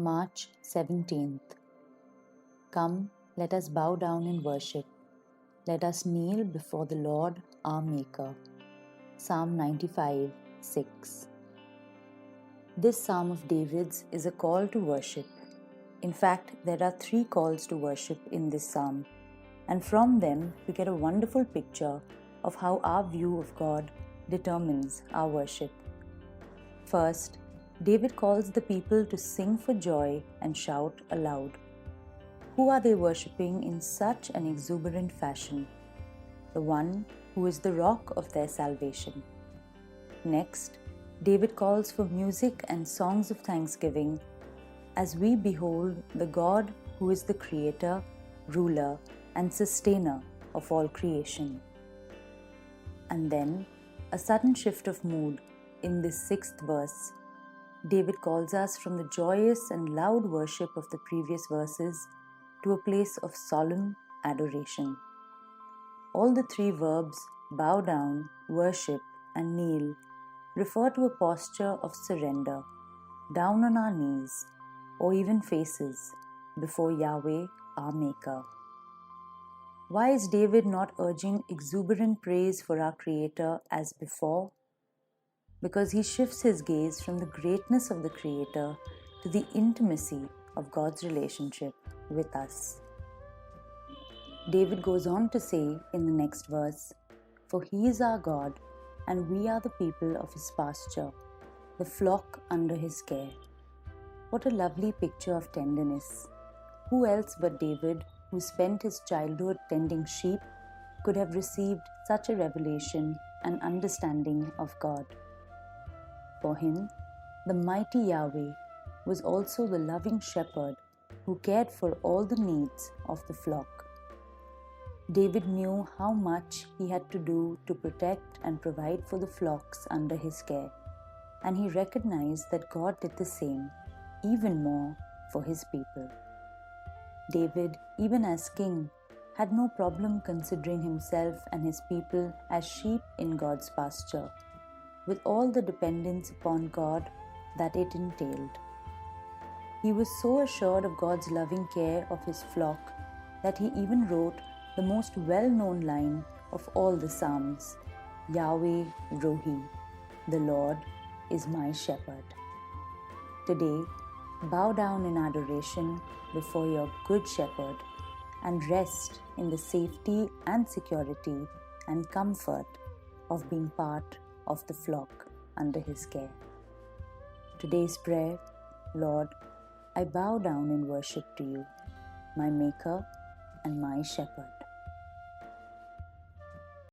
March 17th. Come, let us bow down in worship. Let us kneel before the Lord our Maker. Psalm 95, 6. This Psalm of David's is a call to worship. In fact, there are 3 calls to worship in this psalm, and from them we get a wonderful picture of how our view of God determines our worship. First, David calls the people to sing for joy and shout aloud. Who are they worshipping in such an exuberant fashion? The one who is the rock of their salvation. Next, David calls for music and songs of thanksgiving as we behold the God who is the creator, ruler, and sustainer of all creation. And then, a sudden shift of mood in this 6th verse. David calls us from the joyous and loud worship of the previous verses to a place of solemn adoration. All the 3 verbs, bow down, worship, and kneel, refer to a posture of surrender, down on our knees, or even faces, before Yahweh, our Maker. Why is David not urging exuberant praise for our Creator as before? Because he shifts his gaze from the greatness of the Creator to the intimacy of God's relationship with us. David goes on to say in the next verse, "For he is our God, and we are the people of his pasture, the flock under his care." What a lovely picture of tenderness. Who else but David, who spent his childhood tending sheep, could have received such a revelation and understanding of God? For him, the mighty Yahweh was also the loving shepherd who cared for all the needs of the flock. David knew how much he had to do to protect and provide for the flocks under his care, and he recognized that God did the same, even more, for his people. David, even as king, had no problem considering himself and his people as sheep in God's pasture, with all the dependence upon God that it entailed. He was so assured of God's loving care of his flock that he even wrote the most well-known line of all the Psalms, Yahweh Rohi, the Lord is my shepherd. Today, bow down in adoration before your good shepherd and rest in the safety and security and comfort of being part of the flock under his care. Today's prayer, Lord, I bow down in worship to you, my Maker and my Shepherd.